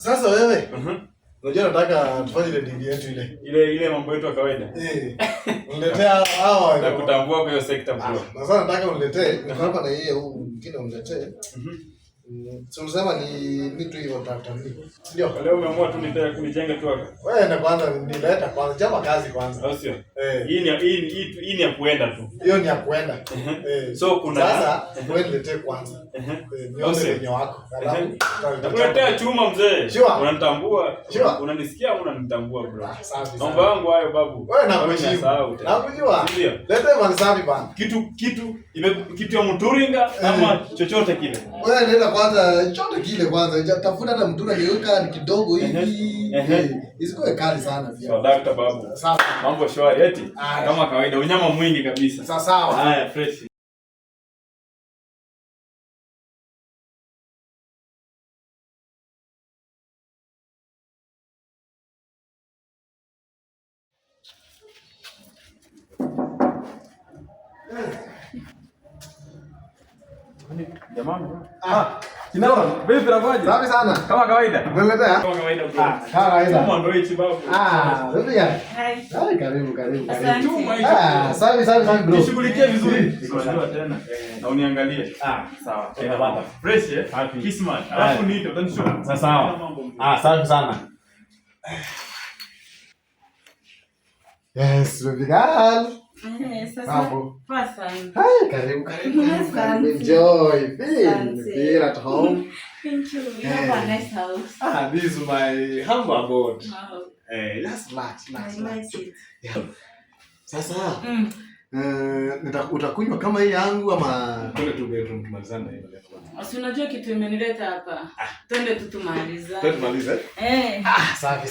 Sasa wewe, unajua nataka tufanye ile deal yetu ile mambo yetu ya kawaida. Uniletea hawa na kutambua kwa hiyo sector bro. Na sasa nataka uniletee, hapa na yeye huu mwingine uniletee. So unasema ni tu hiyo tata nini? Ndio. Leo umeamua tu nijenge tu hapa. Wewe na kwanza nileta kwanza chapa kazi kwanza. Au sio? Hii ni ya kuenda tu. Hiyo ni ya kuenda. So kuna sasa wewe niletee kwanza. Nione wenye wako. Alafu nakuletea chuma mzee. Sure. Unanitambua? Sure. Unanisikia au unanitambua bro? Safi. Mambo yangu hayo babu. Wewe nakuheshimu. Nakujua. Leta mansafi bana. Kitu ya mturinga ama chochote kile. Wewe nenda kwanza chochote kile kwanza. Tafuta hata mtura niweka ni kidogo hivi. Isikuwe kali sana pia. So dakta babu. Sawa. Mambo shwari eti. Kama kawaida unyama mwingi kabisa. Sawa sawa. Haya fresh. Jamani. Kinaona, vipi unafaje? Safi sana. Kama kawaida. Unaletea? Kama kawaida bro. Kama kawaida. Kama ndio hichi babu. Vipi ya? Hai. Karibu. Chuma hicho. Safi bro. Nishughulikie vizuri. Unajua tena. Na uniangalie. Sawa. Tena baba. Fresh Kismat. Alafu niite utanishow. Sawa. Safi sana. Yes, baby girl. Sasa Hi, karibu. Enjoy. Feel at home. Thank you. You have a nice house. This is my humble abode. Wow. That's much. I like it. Yeah. Sasa, utakunywa kama hii yangu ama twende tu bedroom tumalizane hiyo leo. Si unajua kitu imenileta hapa. Twende tu tumalizane. Twende tumalize? Safi.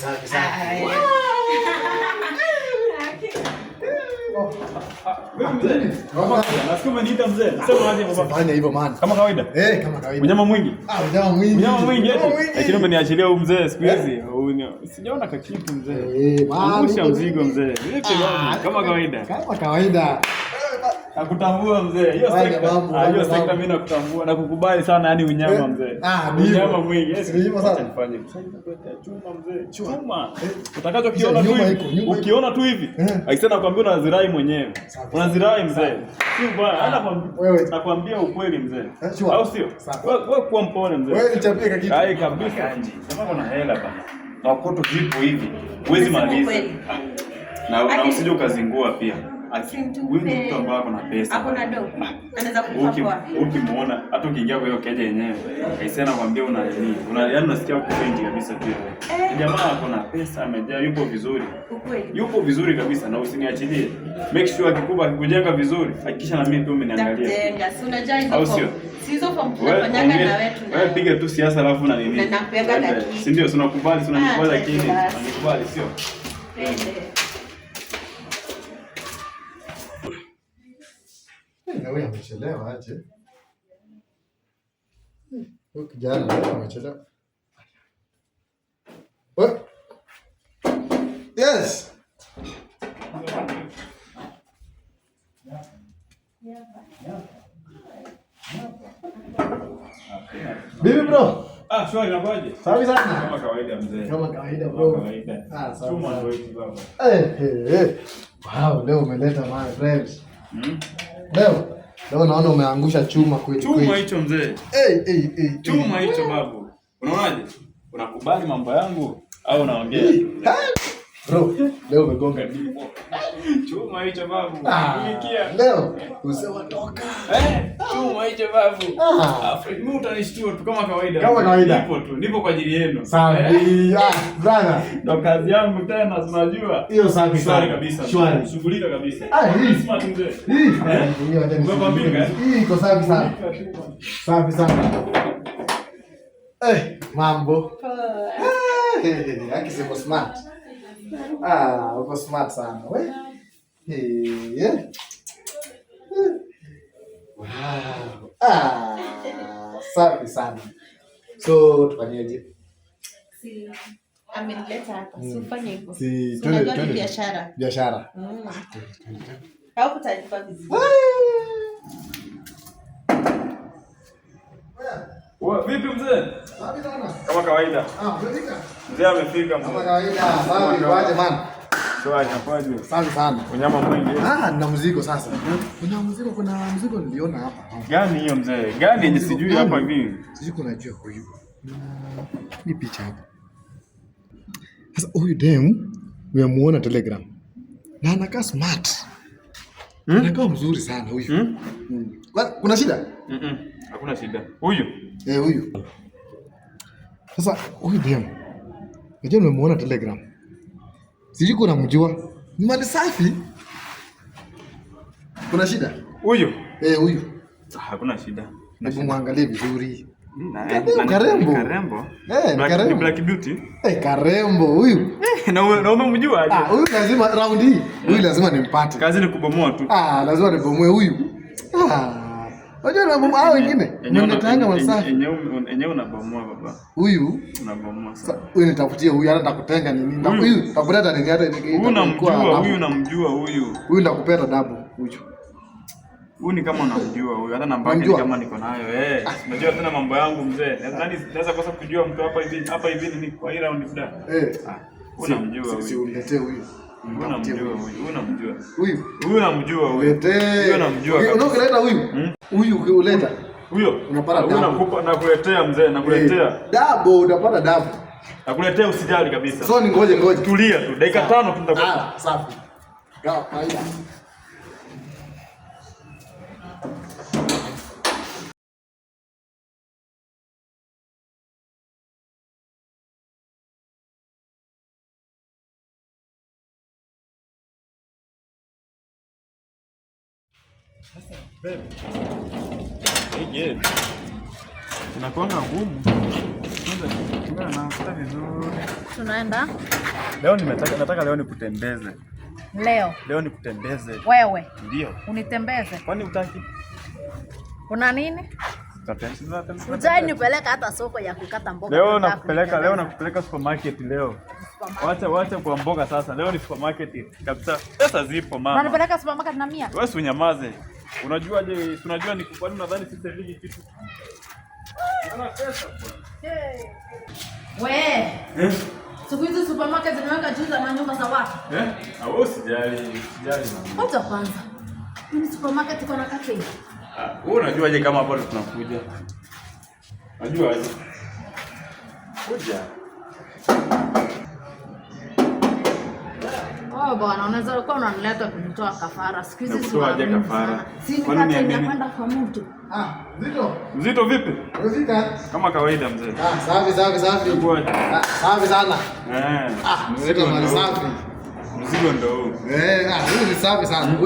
Nasikia umeniita mzee. Sema aje baba. Fanya hivyo man. Kama kawaida. Kama kawaida. Unyama mwingi. Unyama mwingi. Lakini umeniachilia huyu mzee siku hizi. Sijaona kakitu mzee. Angusha mzigo mzee. Kama kawaida. Kama kawaida. Nakutambua mzee. Hiyo sekta mimi nakutambua na kukubali sana yani unyama mzee. Unyama mwingi. Acha nifanye. Chuma mzee. Chuma. Utakachokiona tu hivi. Ukiona tu hivi. Akisema nakwambia unazirai mwenyewe. Unazirai mzee. Si bwana. Nakwambia ukweli mzee. Au sio? Wewe kuwa mpole mzee. Wewe nichapie kitu. Hai kabisa. Sema kuna hela bana. Na ukoto vipo hivi. Huwezi maliza. Na usije ukazingua pia. Huyu ni mtu ambaye ako na pesa. Ako na dogo. Anaweza kukupa poa. Ukimuona hata ukiingia kwa hiyo keja yenyewe, aisee anakuambia una nini? Yaani unasikia uko friend kabisa pia wewe. Jamaa ako na pesa, amejaa, yupo vizuri. Ukweli. Yupo vizuri kabisa na usiniachilie. Make sure akikujenga vizuri, hakikisha na mimi pia umeniangalia. Jenga. Si unajua hizo au sio? Hizo form tunafanyanga na wetu. Wewe piga tu siasa alafu na nini? Na nakuweka dakika. Si ndio tunakubali, tunanikubali lakini unanikubali sio? Wewe umechelewa aje? Huyu kijana leo amechelewa. What? Yes. Bibi bro. Shwari unakoje? Safi sana. Kama kawaida mzee. Kama kawaida bro. Sawa. Chuma ndio hivi baba. Wow, leo umeleta my friends. Leo naona umeangusha chuma kweli. Chuma hicho mzee. Chuma hicho babu. Unaonaje? Unakubali mambo yangu au unaongea? Bro, leo umegonga ndipo. Chuma hicho babu. Leo usema toka. Chuma hicho babu. Mimi utanishtua tu kama kawaida. Kama kawaida. Nipo kwa ajili yenu. Sawa. Brother. Ndo kazi yangu tena unajua. Hiyo safi sana kabisa. Shwari. Shughulika kabisa. Hii smart mzee. Hii iko safi sana. Safi sana. Mambo. Akisema smart. Uko smart sana. Wewe. Wow. Safi sana. So tufanyeje? Amenileta hapa. Si ufanye hivyo. Tunajua ni biashara. Biashara. Au kutalipa vizuri. Vipi mzee? Safi sana. Kama kawaida. Umefika? Mzee amefika mzee. Kama kawaida. Safi kwaje man? Shwari hapaje? Safi sana. Unyama mwingi. Nina mzigo sasa. Kuna mzigo niliona hapa. Gani hiyo mzee? Gani yenye sijui hapa hivi? Sijui kuna jua huyu. Ni picha hapa. Sasa huyu dem umemuona Telegram. Na anakaa smart. Anakaa mzuri sana huyu. Kuna shida? Hakuna shida. Huyu? Huyu. Sasa huyu dem. Unajua nimemuona Telegram. Sijui kuna mjua. Ni mali safi. Kuna shida? Huyu? Huyu. Hakuna shida. Hebu muangalie vizuri. Karembo. Karembo. Black beauty. Karembo huyu. Na umemjua aje? Huyu lazima round hii. Huyu lazima nimpate. Kazi ni kubomoa tu. Lazima nibomoe huyu. Unajua na hao wengine. Mnatanga wasafi. Enyewe unabomoa baba. Huyu unabomoa sana. Huyu nitafutie huyu hata nitakutenga nini? Huyu takupata nini hata huyu unamjua huyu. Huyu ndakupeta double huyu. Huyu ni kama unamjua huyu, hata namba yake kama niko nayo. Unajua tena mambo yangu mzee. Naweza kosa kujua mtu hapa hivi nini kwa hii round buda. Unamjua huyu. Si uniletee huyu. Unamjua huyu. Huyu unamjua huyu. Huyu unamjua. Unakuleta huyu. Huyu uleta. Huyo. Unapata double. Nakupa nakuletea mzee, nakuletea. Double utapata double. Nakuletea usijali kabisa. So ni ngoje. Tulia tu. Dakika 5 tutakupa. Safi. Gawa kaida. Sasa babe. Tunakuanga ngumu. Kwanza nafuta vizuri. Tunaenda? Leo nataka leo nikutembeze. Leo nikutembeze. Wewe? Ndio. Unitembeze? Kwani utaki? Kuna nini? Tutatembeza. Ujai nipeleka hata soko ya kukata mboga. Leo nakupeleka supermarket leo. Wacha kwa mboga sasa. Leo ni supermarket kabisa. Pesa zipo mama. Unanipeleka supermarket na 100? Wewe usinyamaze. Unajua ni kwani nadhani sisi ligi kitu. Una pesa bwana. Wewe. Siku hizi supermarket zinaweka juu za manyumba za watu. Au usijali mama. Wacha kwanza. Ni supermarket iko na cafe. Wewe unajuaje kama hapo tunakuja? Unajua aje? Kuja. Bwana, unaweza kuwa unanileta kunitoa kafara. Siku hizi si kafara. Kwani ni ninakwenda kwa mtu. Mzito vipi? Unafika? Kama kawaida mzee. Safi. Safi sana. Mzito mali safi. Mzigo ndo huu. Huyu ni safi sana.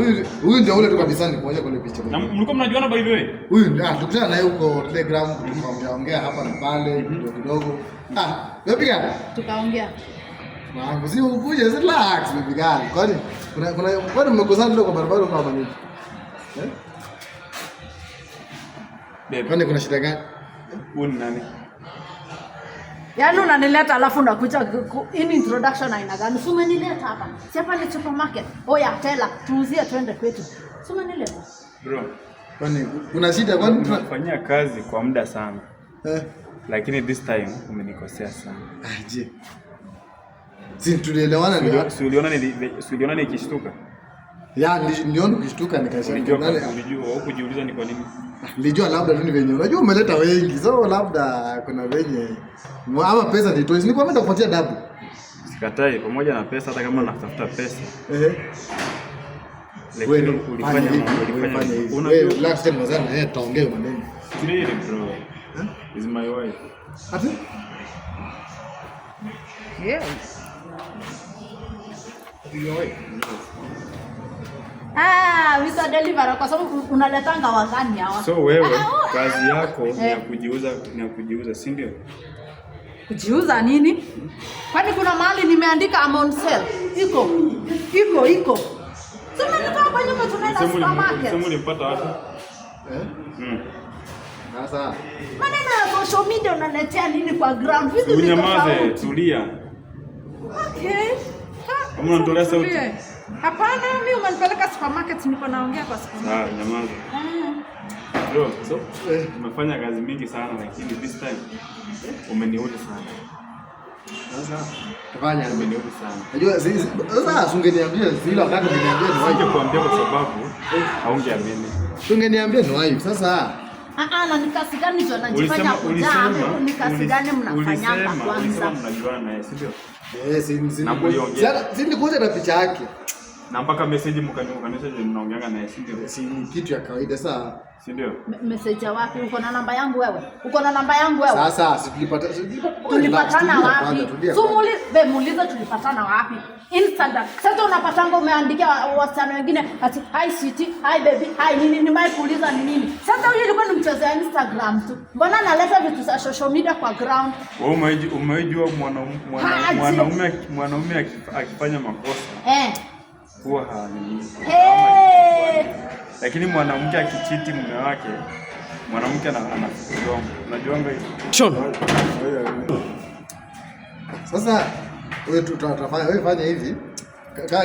Huyu ndio ule tu kabisa ni kuonyesha kwenye picha. Na mlikuwa mnajuana by the way? Huyu tukutana naye huko Telegram, tukaongea hapa na pale kidogo. Wewe gani? Tukaongea. Mzee ukuje relax baby girl. Kwani mmekosana leo kwa barabara kama nini? Kwani kuna shida gani? Huyu ni nani? Yaani unanileta alafu unakuja in introduction aina gani? Si umenileta hapa. Si hapa ni supermarket. Oya tela, tuuzie twende kwetu. Si umenileta? Bro, kwani kuna shida kwani tunafanyia kazi kwa muda sana. Lakini this time umenikosea sana. Je. Si tulielewana ndio? Uliona nikishtuka? Niliona ukishtuka nikashtuka. Ulijua au kujiuliza ni kwa nini? Nilijua labda tu ni venye. Unajua umeleta wengi. So labda kuna venye ama pesa ndio. Ni kwa mimi kupatia double. Sikatai pamoja na pesa hata kama natafuta pesa. Wewe ulifanya hivi. Wewe last time nazana yeye taongea maneno. Really bro. Is my wife. Ati? Yeah. Your wife. Visa delivery kwa sababu unaletanga wagani hawa. So wewe kazi yako ni ya kujiuza, si ndio? Kujiuza nini? Kwani kuna mahali nimeandika I'm on sale? Iko. Sema nitoka kwa nyumba tunaenda supermarket. Sema ulipata wapi? Sasa. Maneno ya social media unaletea nini kwa ground? Vitu viko unyamaze, tulia. Okay. Kama unatolea sauti. Hapana, mimi umenipeleka supermarket niko naongea kwa supermarket. Nyamaza. Bro, so umefanya kazi mingi sana lakini this time umeniudi sana. Sasa tafanya umeniudi sana. Unajua sasa ungeniambia zile wakati ungeniambia ni wapi kuambia kwa sababu haungeamini. Ungeniambia ni wapi sasa? Na ni kasi gani ndio anajifanya kujaa? Ni kasi gani mnafanyanga kwanza? Ulisema mnajuana naye, si ndio? Na mliongea. Si nikuja na picha yake. Na mpaka message mkanisha mnaongeanga naye, si ndio? Si kitu ya kawaida saa. Si ndio? Message wapi? Uko na namba yangu wewe? Uko na namba yangu wewe? Sasa tulipatana wapi? Muulize tulipatana wapi? Instagram. Sasa unapatanga umeandikia wasichana wengine ati hi sweetie, hi baby, hi nini nimekuuliza ni nini? Sasa huyo ilikuwa ni mchezo ya Instagram tu. Mbona analeta vitu za social media kwa ground? Wewe umejua mwanaume akifanya makosa. Huwa haamini. Lakini mwanamke akichiti mume wake, mwanamke anafukuliwa. Unajuanga hiyo? Sean. Sasa wewe tutafanya wewe fanya hivi.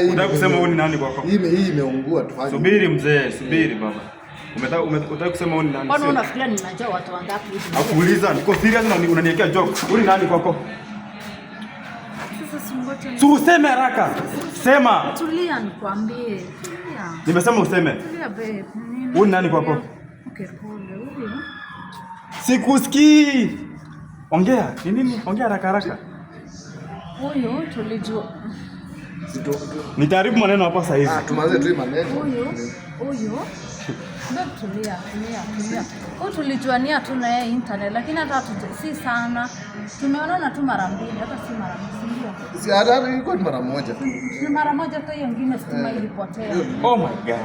Unataka kusema wewe ni nani kwako? Hii imeungua tufanye. Subiri mzee, subiri baba. Unataka kusema wewe ni nani? Mbona unafikiria ninajua watu wangapi hivi? Nakuuliza, niko serious na unaniwekea joke. Wewe ni nani kwako? Sasa useme haraka. Sema. Tulia nikwambie. Tulia. Nimesema useme. Tulia babe. Wewe ni nani kwako? Okay, pole. Huyo. Sikusikii. Ongea. Ni nini? Ongea haraka. Huyo tulijua. Nitaharibu maneno hapa sasa hivi. Tumaze tu maneno. Huyo. Tulia. Tulijuania tu na yeye internet lakini hata si sana. Tumeonana tu mara mbili, hata si mara mbili. Si hata ilikuwa ni mara moja. Ni mara moja tu, hiyo nyingine stima ilipotea. Oh my god.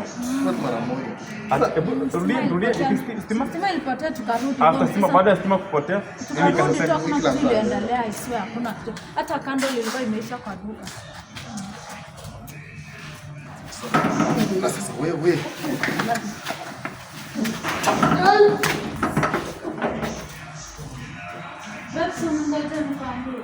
Kwa mara moja. Rudia stima ilipotea tukarudi. Hata stima baada ya stima kupotea, nini kasema kuna kitu iliendelea isiwe hakuna kitu. Hata kando ilikuwa imeisha kwa duka. Sasa wewe. Basi mngoje nikwambie.